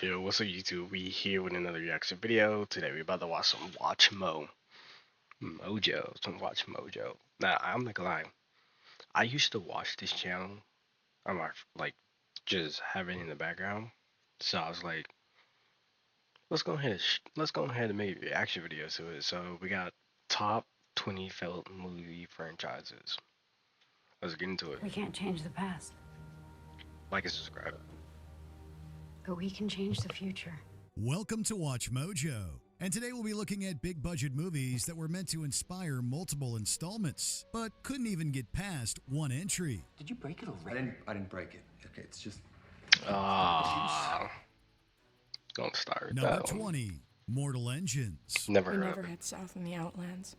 Yo, what's up YouTube? We here with another reaction video. Today we about to watch some Watch Mojo. Now I'm not gonna lie, I used to watch this channel on my just have it in the background. So I was like, let's go ahead and make reaction videos to it. So we got top 20 failed movie franchises. Let's get into it. We can't change the past, Like and subscribe. but we can change the future. Welcome to Watch Mojo, and today we'll be looking at big budget movies that were meant to inspire multiple installments, but couldn't even get past one entry. Did you break it already? I didn't break it. Okay, it's just Ah, don't start Number that one. 20, Mortal Engines. Never We heard never of it. head south in the Outlands.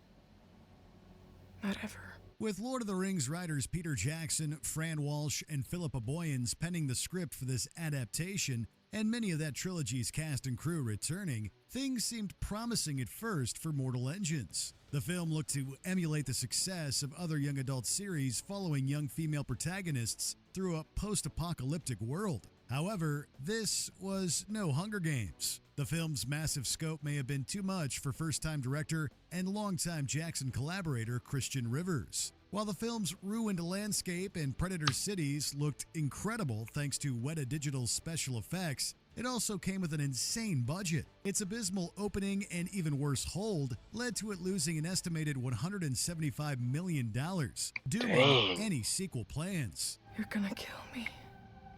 Not ever. With Lord of the Rings writers Peter Jackson, Fran Walsh, and Philippa Boyens penning the script for this adaptation, and many of that trilogy's cast and crew returning, things seemed promising at first for Mortal Engines. The film looked to emulate the success of other young adult series following young female protagonists through a post-apocalyptic world. However, this was no Hunger Games. The film's massive scope may have been too much for first-time director and longtime Jackson collaborator Christian Rivers. While the film's ruined landscape and Predator cities looked incredible thanks to Weta Digital's special effects, it also came with an insane budget. Its abysmal opening and even worse hold led to it losing an estimated $175 million, dooming Dang. any sequel plans. You're gonna kill me.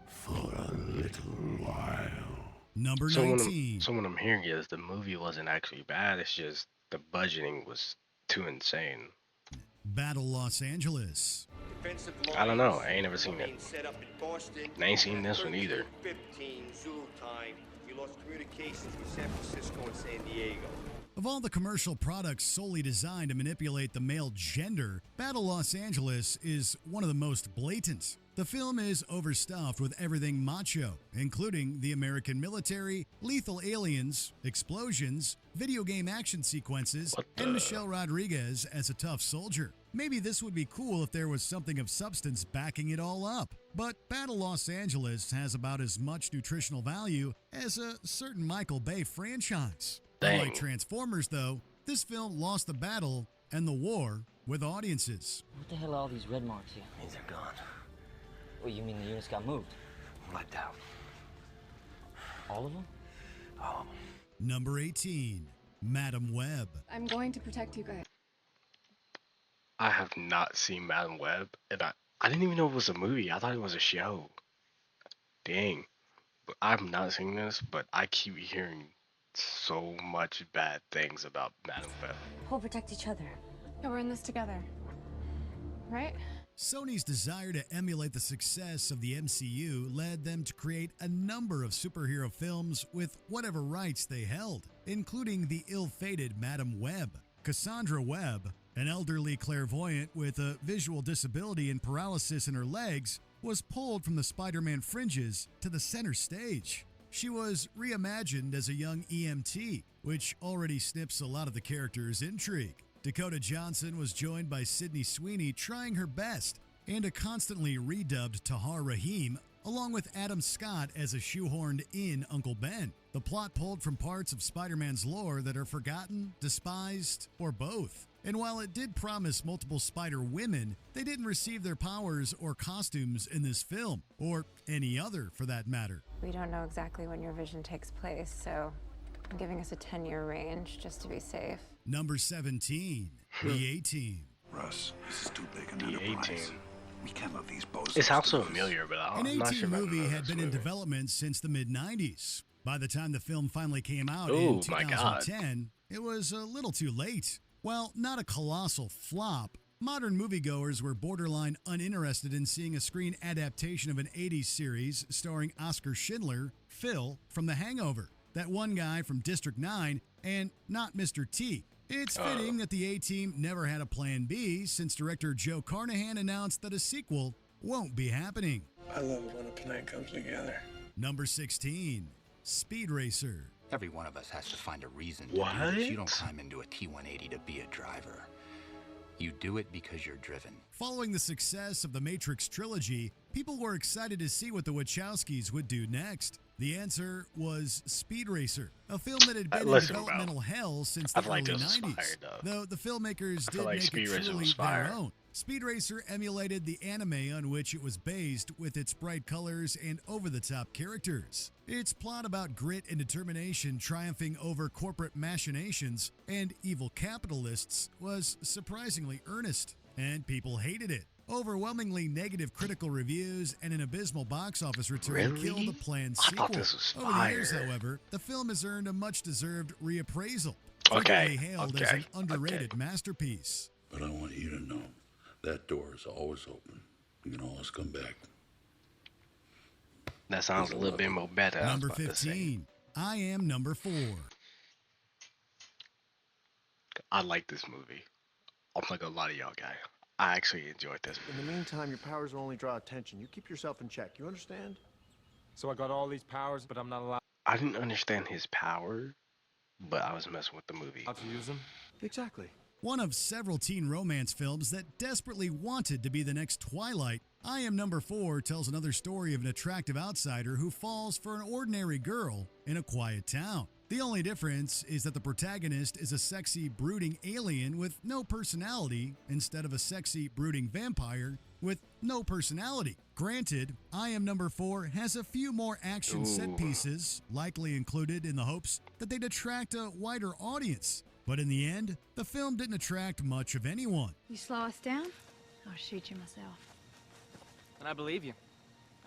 For a little while. Number So 19. what I'm hearing is the movie wasn't actually bad. It's just the budgeting was too insane. Battle Los Angeles. I don't know. I ain't never seen it. I ain't seen this one either. 15 Zulu time. We lost communications with San Francisco and San Diego. Of all the commercial products solely designed to manipulate the male gender, Battle Los Angeles is one of the most blatant. The film is overstuffed with everything macho, including the American military, lethal aliens, explosions, video game action sequences, and Michelle Rodriguez as a tough soldier. Maybe this would be cool if there was something of substance backing it all up. But Battle Los Angeles has about as much nutritional value as a certain Michael Bay franchise. Dang. Unlike Transformers, though, this film lost the battle and the war with audiences. What the hell are all these red marks here? Means they're gone. Oh, you mean the units got moved? Let down. All of them? All of them. Number 18, Madam Web. I'm going to protect you guys. I have not seen Madam Web, and I didn't even know it was a movie. I thought it was a show. Dang. But I've not seen this, but I keep hearing so much bad things about Madam Web. We'll protect each other. Yeah, we're in this together. Right? Sony's desire to emulate the success of the MCU led them to create a number of superhero films with whatever rights they held, including the ill-fated Madam Web. Cassandra Webb, an elderly clairvoyant with a visual disability and paralysis in her legs, was pulled from the Spider-Man fringes to the center stage. She was reimagined as a young EMT, which already snips a lot of the character's intrigue. Dakota Johnson was joined by Sydney Sweeney trying her best, and a constantly redubbed Tahar Rahim, along with Adam Scott as a shoehorned-in Uncle Ben. The plot pulled from parts of Spider-Man's lore that are forgotten, despised, or both. And while it did promise multiple Spider-Women, they didn't receive their powers or costumes in this film, or any other for that matter. We don't know exactly when your vision takes place, so I'm giving us a 10-year range just to be safe. Number 17, The A-Team. Russ, this is too big an The enterprise. 18. We can't let these bozos It sounds do so this. familiar, but An I'm not sure A-Team if I movie remember had this been in movie. development since the mid-90s. By the time the film finally came out Oh, in my God. 2010, it was a little too late. While not a colossal flop, modern moviegoers were borderline uninterested in seeing a screen adaptation of an 80s series starring Oscar Schindler, Phil, from The Hangover, that one guy from District 9, and not Mr. T. It's fitting that the A-Team never had a plan B since director Joe Carnahan announced that a sequel won't be happening. I love it when a plan comes together. Number 16, Speed Racer. Every one of us has to find a reason to What? do this. You don't climb into a T-180 to be a driver. You do it because you're driven. Following the success of the Matrix trilogy, people were excited to see what the Wachowskis would do next. The answer was Speed Racer, a film that had been in Listen, bro. developmental hell since I the feel like early this was 90s. fire, though. Though the filmmakers I feel did like make Speed it Racer truly was their fire. own. Speed Racer emulated the anime on which it was based with its bright colors and over-the-top characters. Its plot about grit and determination triumphing over corporate machinations and evil capitalists was surprisingly earnest, and people hated it. Overwhelmingly negative critical reviews and an abysmal box office return Really? killed the planned I sequel. thought this was Over the years, fire. however, the film has earned a much-deserved reappraisal, Okay, frequently hailed as an underrated masterpiece. But I want you to know that door is always open. You can always come back. That sounds a little bit more better. I was Number about to say. 15. I Am Number 4. I like this movie. Unlike a lot of y'all guys. I actually enjoyed this movie. In the meantime, your powers will only draw attention. You keep yourself in check. You understand? So I got all these powers, but I'm not allowed I didn't understand his power, but I was messing with the movie. to use them. Exactly. One of several teen romance films that desperately wanted to be the next Twilight, I Am Number 4 tells another story of an attractive outsider who falls for an ordinary girl in a quiet town. The only difference is that the protagonist is a sexy, brooding alien with no personality instead of a sexy, brooding vampire with no personality. Granted, I Am Number 4 has a few more action set pieces, likely included in the hopes that they'd attract a wider audience. But in the end, the film didn't attract much of anyone. You slow us down, I'll shoot you myself. And I believe you.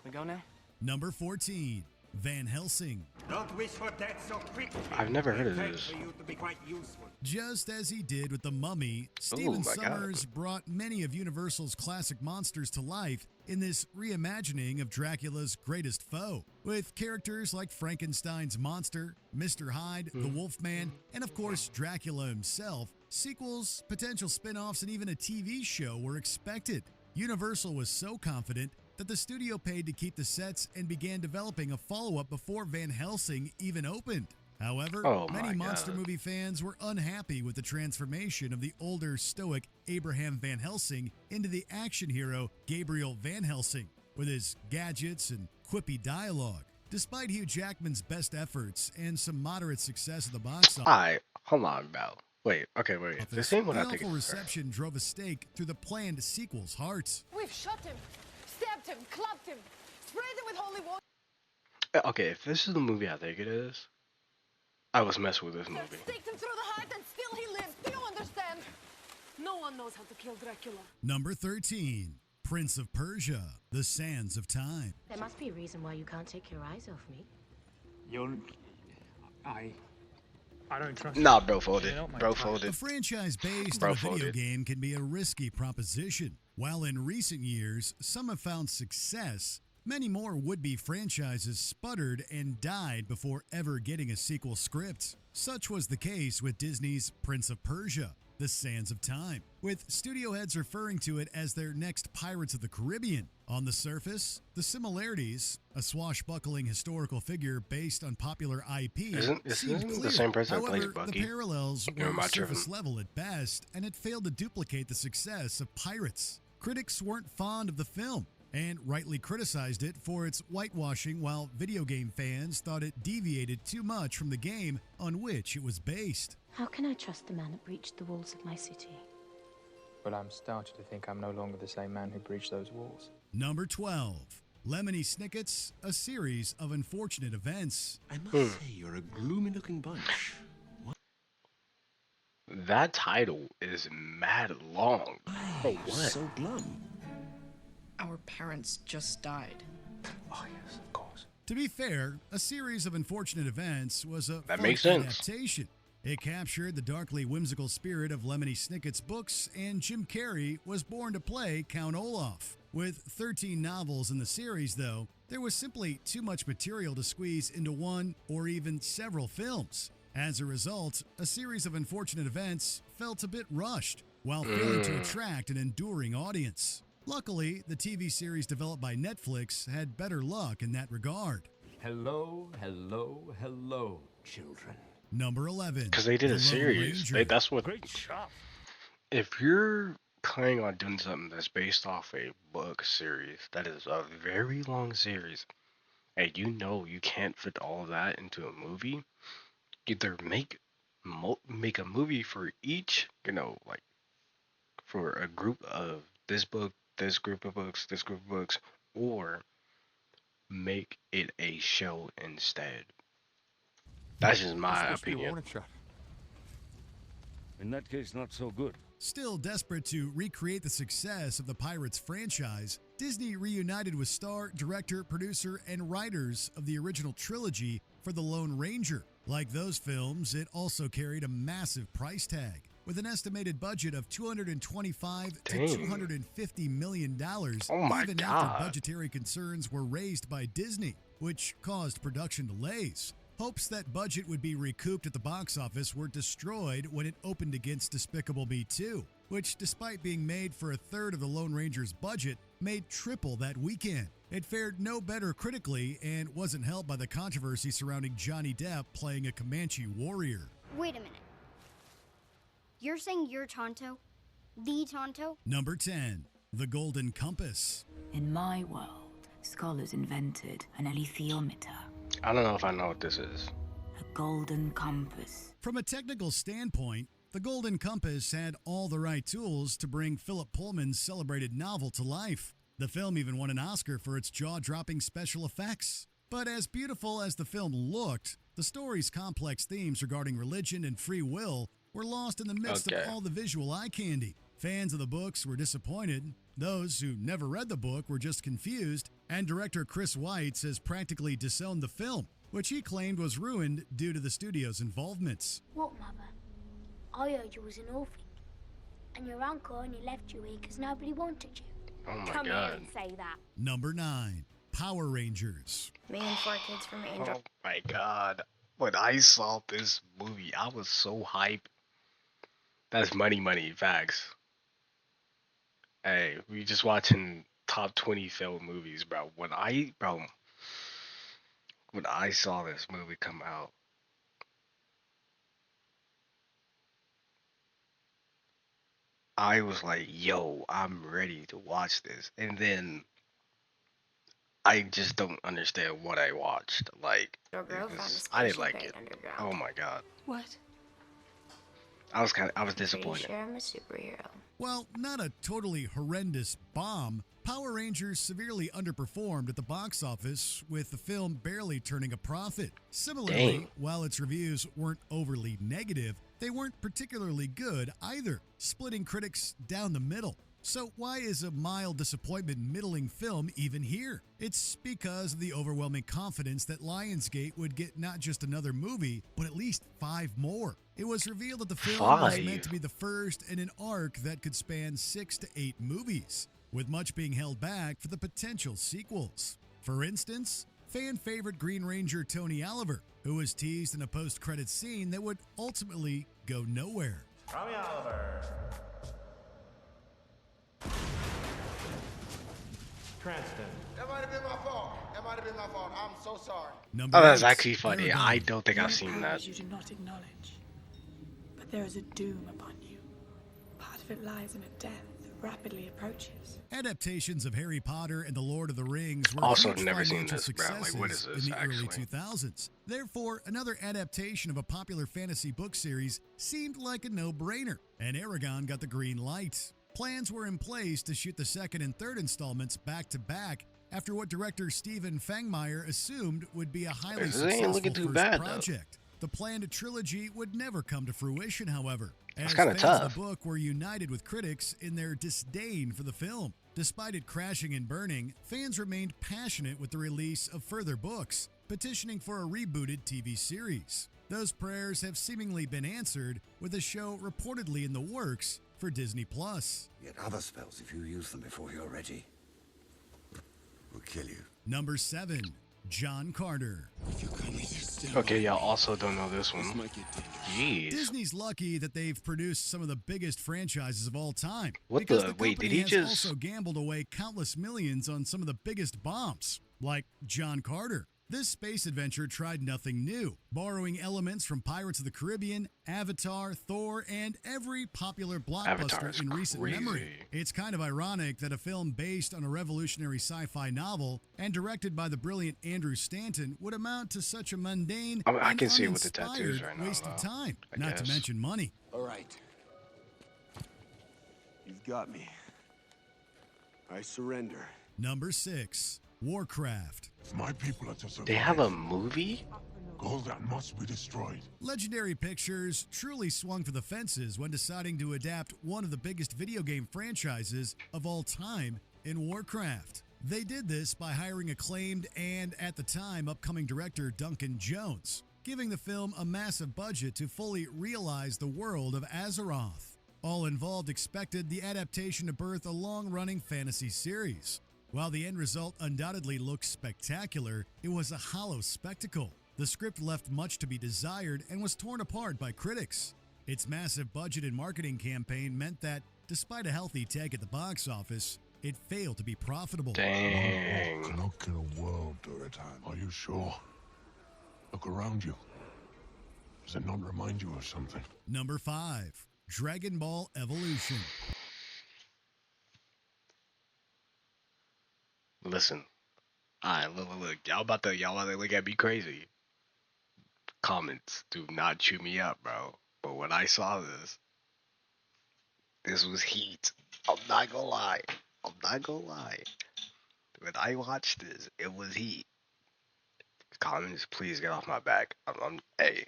We go now? Number 14, Van Helsing. Don't wish for death so quickly. I've never heard of this. For you to be quite useful. Just as he did with The Mummy, Stephen my God. Sommers brought many of Universal's classic monsters to life in this reimagining of Dracula's greatest foe, with characters like Frankenstein's monster, Mr. Hyde, the Wolfman, and of course Dracula himself. Sequels, potential spin-offs, and even a TV show were expected. Universal was so confident that the studio paid to keep the sets and began developing a follow-up before Van Helsing even opened. However, Oh many my monster God. movie fans were unhappy with the transformation of the older, stoic Abraham Van Helsing into the action hero Gabriel Van Helsing, with his gadgets and quippy dialogue. Despite Hugh Jackman's best efforts and some moderate success at the box office, Alright, hold on, bro. Wait. This ain't what the I think awful it's reception drove a stake through the planned sequel's hearts. We've shot him, stabbed him, clubbed him, sprayed him with holy water. Okay, if this is the movie I think it is, I was messing with this movie. Staked him through the heart and still he lives. Do you understand? No one knows how to kill Dracula. Number 13, Prince of Persia, The Sands of Time. There must be a reason why you can't take your eyes off me. I don't trust Nah, bro folded. Bro A folded. franchise based Bro on a video folded. game can be a risky proposition. While in recent years, some have found success, many more would-be franchises sputtered and died before ever getting a sequel script. Such was the case with Disney's Prince of Persia, The Sands of Time, with studio heads referring to it as their next Pirates of the Caribbean. On the surface, the similarities, a swashbuckling historical figure based on popular IP, Isn't seemed the clear. same person that plays However, Bucky? the parallels Or were am I tripping? surface level at best, and it failed to duplicate the success of Pirates. Critics weren't fond of the film, and rightly criticized it for its whitewashing, while video game fans thought it deviated too much from the game on which it was based. How can I trust the man that breached the walls of my city? But I'm starting to think I'm no longer the same man who breached those walls. Number 12, Lemony Snicket's A Series of Unfortunate Events. I must say, you're a gloomy-looking bunch. That title is mad long. For what? So glum. Our parents just died. Oh, yes, of course. To be fair, A Series of Unfortunate Events was a That fun makes sense. adaptation. It captured the darkly whimsical spirit of Lemony Snicket's books, and Jim Carrey was born to play Count Olaf. With 13 novels in the series, though, there was simply too much material to squeeze into one or even several films. As a result, A Series of Unfortunate Events felt a bit rushed, while failing to attract an enduring audience. Luckily, the TV series developed by Netflix had better luck in that regard. Hello, children. Number 11. Because they did The a Lone series. Ranger. That's what. Great job. If you're planning on doing something that's based off a book series, that is a very long series. Hey, you know you can't fit all of that into a movie. Either make a movie for each, like for a group of this book, this group of books, this group of books, or make it a show instead. That's just my opinion. In that case, not so good. Still desperate to recreate the success of the Pirates franchise, Disney reunited with star, director, producer, and writers of the original trilogy for The Lone Ranger. Like those films, it also carried a massive price tag. With an estimated budget of $225 to $250 million, Oh my even God. after budgetary concerns were raised by Disney, which caused production delays. Hopes that budget would be recouped at the box office were destroyed when it opened against Despicable Me 2, which, despite being made for a third of the Lone Ranger's budget, made triple that weekend. It fared no better critically and wasn't helped by the controversy surrounding Johnny Depp playing a Comanche warrior. Wait a minute. You're saying you're Tonto? The Tonto? Number 10. The Golden Compass. In my world, scholars invented an alethiometer. I don't know if I know what this is. A golden compass. From a technical standpoint, the Golden Compass had all the right tools to bring Philip Pullman's celebrated novel to life. The film even won an Oscar for its jaw-dropping special effects. But as beautiful as the film looked, the story's complex themes regarding religion and free will were lost in the midst of all the visual eye candy. Fans of the books were disappointed. Those who never read the book were just confused, and director Chris Weitz has practically disowned the film, which he claimed was ruined due to the studio's involvements. What, Mother? I heard you was an orphan, and your uncle only left you here because nobody wanted you. Oh my Come God. here and say that. Number 9. Power Rangers. Me and 4 kids from Angel. Oh my God. When I saw this movie, I was so hyped. That's money, facts. Hey, we just watching top 20 failed movies, bro. When I saw this movie come out, I was like, yo, I'm ready to watch this. And then I just don't understand what I watched. Like, I didn't like it. Oh my God. What? I was disappointed. Sure I'm a superhero. While not a totally horrendous bomb, Power Rangers severely underperformed at the box office, with the film barely turning a profit. Similarly, while its reviews weren't overly negative, they weren't particularly good either, splitting critics down the middle. So why is a mild disappointment middling film even here? It's because of the overwhelming confidence that Lionsgate would get not just another movie, but at least 5 more. It was revealed that the film was meant to be the first in an arc that could span 6 to 8 movies, with much being held back for the potential sequels. For instance, fan favorite Green Ranger Tony Oliver, who was teased in a post-credits scene that would ultimately go nowhere. Tommy Oliver. Cranston. That might have been my fault. I'm so sorry. Number Oh, that's 8, actually funny. Aragon. I don't think I've seen that. You do not acknowledge, but there is a doom upon you. Part of it lies in a death that rapidly approaches. Adaptations of Harry Potter and The Lord of the Rings were Also huge never seen financial this, bro. Like, successes what is this, in the early actually? 2000s. Therefore, another adaptation of a popular fantasy book series seemed like a no-brainer, and Aragon got the green light. Plans were in place to shoot the second and third installments back-to-back after what director Stephen Fangmeyer assumed would be a highly This ain't successful looking too first bad, though. project. The planned trilogy would never come to fruition, however, That's as kinda fans tough. of the book were united with critics in their disdain for the film. Despite it crashing and burning, fans remained passionate with the release of further books, petitioning for a rebooted TV series. Those prayers have seemingly been answered, with a show reportedly in the works for Disney+. Yet other spells, if you use them before you're ready, will kill you. Number 7. John Carter. Okay, y'all also don't know this one. Jeez. Disney's lucky that they've produced some of the biggest franchises of all time. What because the- the wait, company did he has just- also gambled away countless millions on some of the biggest bombs, like John Carter. This space adventure tried nothing new, borrowing elements from Pirates of the Caribbean, Avatar, Thor, and every popular Avatar blockbuster is in recent crazy. memory. It's kind of ironic that a film based on a revolutionary sci-fi novel and directed by the brilliant Andrew Stanton would amount to such a mundane I mean, I and can see it with the tattoos uninspired right now, waste of though. time, I not to guess. mention money. All right. You've got me. I surrender. Number 6. Warcraft. My people are to survive. They have a movie? Gold that must be destroyed. Legendary Pictures truly swung for the fences when deciding to adapt one of the biggest video game franchises of all time in Warcraft. They did this by hiring acclaimed and, at the time, upcoming director Duncan Jones, giving the film a massive budget to fully realize the world of Azeroth. All involved expected the adaptation to birth a long-running fantasy series. While the end result undoubtedly looked spectacular, it was a hollow spectacle. The script left much to be desired and was torn apart by critics. Its massive budget and marketing campaign meant that, despite a healthy take at the box office, it failed to be profitable. Dang. Look in a world, Duratan. Are you sure? Look around you. Does it not remind you of something? Number 5. Dragon Ball Evolution. Listen. Alright, look. Y'all about to look at me crazy. Comments do not chew me up, bro. But when I saw this was heat. I'm not gonna lie. When I watched this, it was heat. Comments, please get off my back. Hey,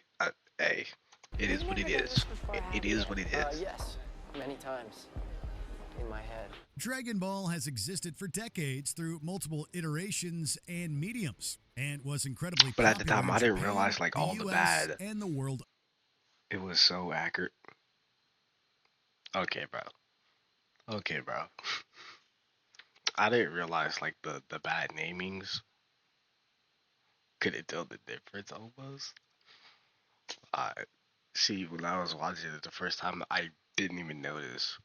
it is what it is. It is what it is. Yes, many times. In my head. Dragon Ball has existed for decades through multiple iterations and mediums, and was incredibly But at the popular time, in I didn't Japan, realize like all the US, bad. and the world. It was so accurate. Okay, bro. I didn't realize like the bad namings. Couldn't tell the difference almost. I see when I was watching it the first time, I didn't even notice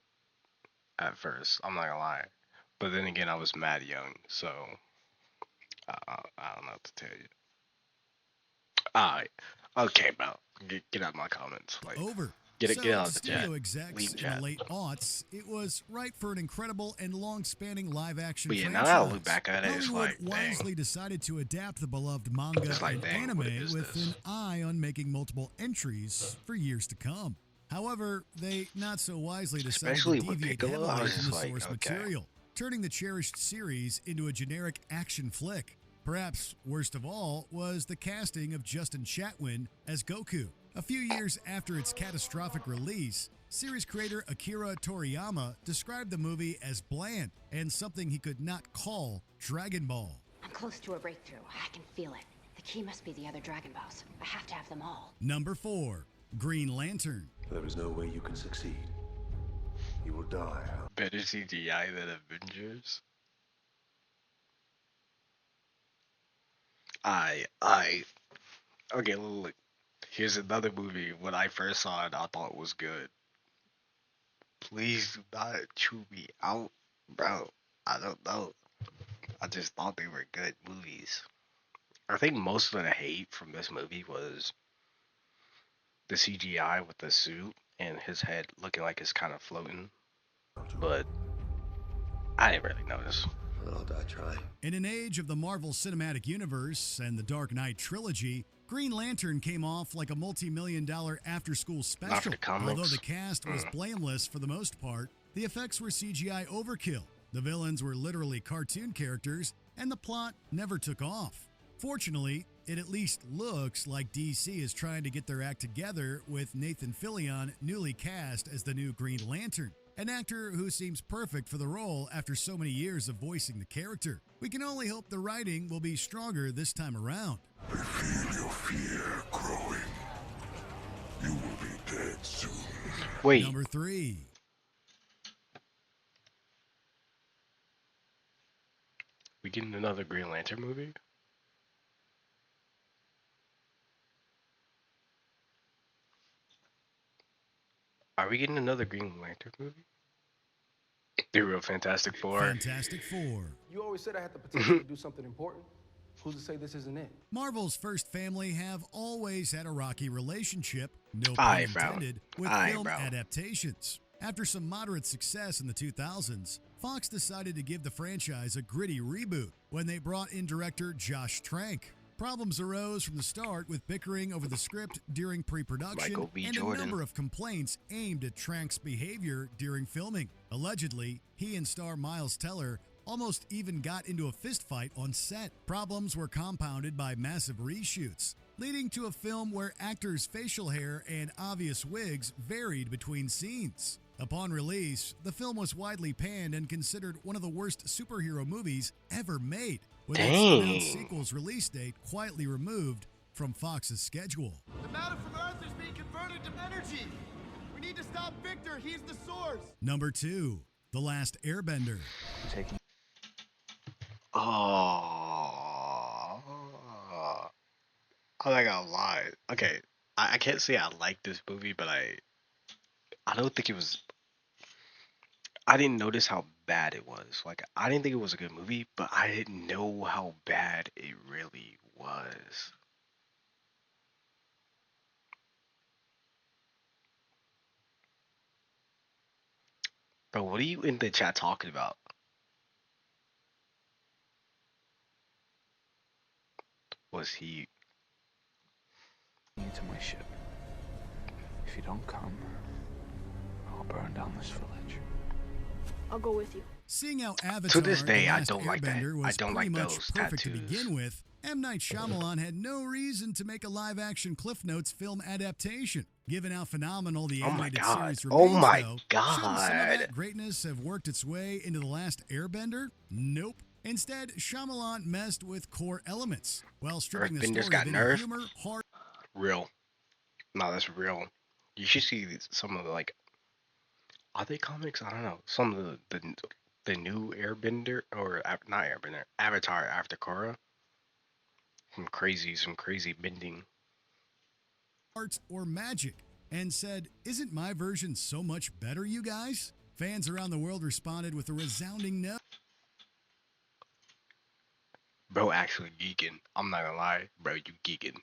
at first. I'm not gonna lie, but then again, I was mad young, so I don't know what to tell you. Alright, okay, bro. Get out my comments. Like, Over. Get So, out to of the chat. studio execs Leave in chat. the late aughts, it was right for an incredible and long-spanning live-action But yeah, now franchise. that I look back at it, it's Hollywood like, dang. wisely decided to adapt the beloved manga It's like, and dang, anime what is with this? an eye on making multiple entries for years to come. However, they not so wisely decided Especially to with deviate Piccolo, I heavily was from just the like, source okay. material, turning the cherished series into a generic action flick. Perhaps worst of all was the casting of Justin Chatwin as Goku. A few years after its catastrophic release, series creator Akira Toriyama described the movie as bland and something he could not call Dragon Ball. I'm close to a breakthrough. I can feel it. The key must be the other Dragon Balls. I have to have them all. Number 4. Green Lantern. There is no way you can succeed. You will die. Better CGI than Avengers. Okay, look. Here's another movie. When I first saw it, I thought it was good. Please do not chew me out, bro. I don't know. I just thought they were good movies. I think most of the hate from this movie was the CGI with the suit and his head looking like it's kind of floating. But I didn't really notice. Well, I'll die trying. In an age of the Marvel Cinematic Universe and the Dark Knight trilogy, Green Lantern came off like a multi-million-dollar after-school special. the comics. Although the cast was blameless for the most part, the effects were CGI overkill, the villains were literally cartoon characters, and the plot never took off. Fortunately, it at least looks like DC is trying to get their act together with Nathan Fillion newly cast as the new Green Lantern, an actor who seems perfect for the role after so many years of voicing the character. We can only hope the writing will be stronger this time around. I feel your fear growing. You will be dead soon. Wait. Number 3. We getting another Green Lantern movie? Are we getting another Green Lantern movie? The real Fantastic Four. Fantastic Four. You always said I had the potential to do something important. Who's to say this isn't it? Marvel's first family have always had a rocky relationship, no pun Alright, bro. intended, with Alright, film bro. adaptations. After some moderate success in the 2000s, Fox decided to give the franchise a gritty reboot when they brought in director Josh Trank. Problems arose from the start with bickering over the script during pre-production Michael B. and Jordan. a number of complaints aimed at Trank's behavior during filming. Allegedly, he and star Miles Teller almost even got into a fistfight on set. Problems were compounded by massive reshoots, leading to a film where actors' facial hair and obvious wigs varied between scenes. Upon release, the film was widely panned and considered one of the worst superhero movies ever made, with its announced sequel's release date quietly removed from Fox's schedule. The matter from Earth is being converted to energy. We need to stop Victor. He's the source. Number 2, The Last Airbender. Oh, I'm not gonna lie. Okay, I can't say I like this movie, but I don't think it was. I didn't notice how bad it was. Like, I didn't think it was a good movie, but I didn't know how bad it really was. Bro, what are you in the chat talking about? Was he? To my ship. If you don't come, I'll burn down this village. I'll go with you. Seeing how Avatar To this day, The I Last don't like that. Airbender I was don't pretty like much those perfect to tattoos. begin with, M. Night Shyamalan had no reason to make a live-action Cliff Notes film adaptation. Given how phenomenal the Oh my animated God. series Oh remains, my though, God. shouldn't some of that greatness have worked its way into The Last Airbender? Nope. Instead, Shyamalan messed with core elements while stripping the Earthbenders story got of any nerfed? humor, heart. Real. No, that's real. You should see some of the, like, are they comics? I don't know. Some of the new Airbender or not Airbender, Avatar after Korra. Some crazy bending. Art or magic, and said, "Isn't my version so much better, you guys?" Fans around the world responded with a resounding no. Bro, actually geeking. I'm not gonna lie, bro, you geeking.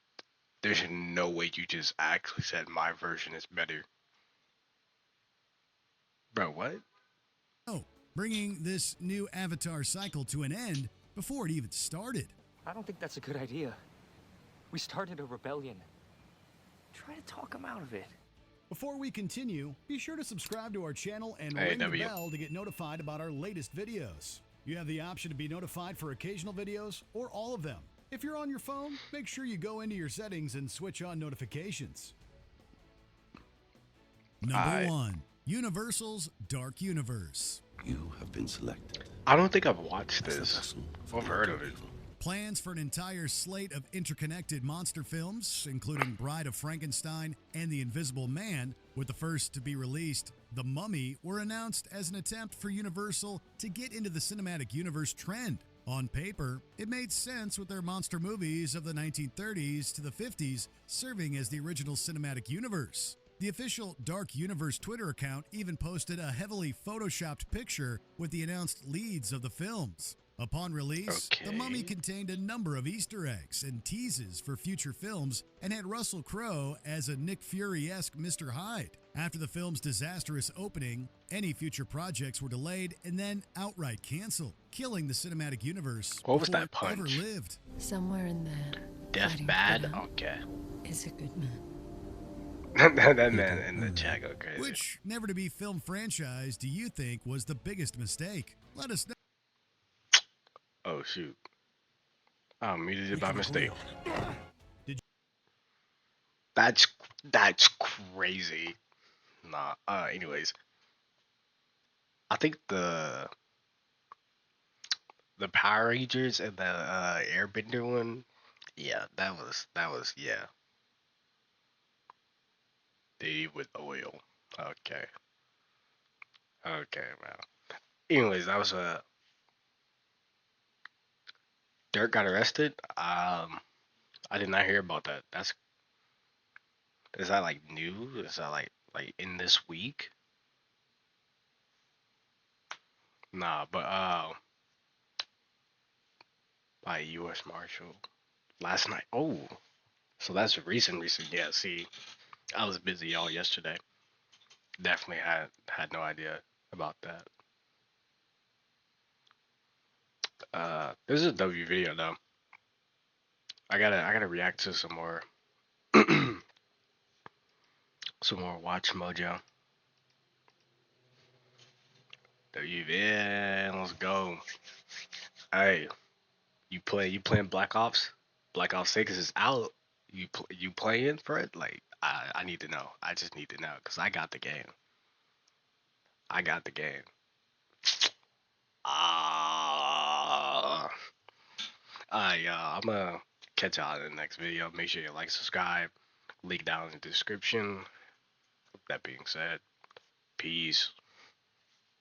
There's no way you just actually said my version is better. Bro, what? Oh, bringing this new Avatar cycle to an end before it even started. I don't think that's a good idea. We started a rebellion. Try to talk him out of it. Before we continue, be sure to subscribe to our channel and Hey, ring the W. bell to get notified about our latest videos. You have the option to be notified for occasional videos or all of them. If you're on your phone, make sure you go into your settings and switch on notifications. Number 1, Universal's Dark Universe. You have been selected. I don't think I've watched this. I've heard of it. Plans for an entire slate of interconnected monster films, including Bride of Frankenstein and The Invisible Man, with the first to be released, The Mummy, were announced as an attempt for Universal to get into the cinematic universe trend. On paper, it made sense with their monster movies of the 1930s to the 50s serving as the original cinematic universe. The official Dark Universe Twitter account even posted a heavily photoshopped picture with the announced leads of the films. Upon release, The Mummy contained a number of Easter eggs and teases for future films and had Russell Crowe as a Nick Fury-esque Mr. Hyde. After the film's disastrous opening, any future projects were delayed and then outright canceled, killing the cinematic universe What was before that it punch? ever lived. Somewhere in there. Death bad? Okay. Is a good man. That man in the chat go crazy. Which never-to-be film franchise do you think was the biggest mistake? Let us know. Oh shoot. I muted it by mistake. That's crazy. Nah. Anyways, I think the Power Rangers and the Airbender one. Yeah, that was yeah. They with oil. Okay. Okay, man. Anyways, that was Dirk got arrested. I did not hear about that. Is that like new? Is that like in this week? Nah, but by a U.S. Marshal last night. Oh, so that's recent. Yeah, see, I was busy all yesterday. Definitely had no idea about that. This is a W video though. I gotta react to some more some more Watch Mojo. W, yeah, let's go. Hey, you playing Black Ops? Black Ops 6 is out. You playing for it? Like I need to know. I just need to know because I got the game. I got the game. Ah, I'm gonna catch y'all in the next video. Make sure you like, subscribe, link down in the description. That being said, peace.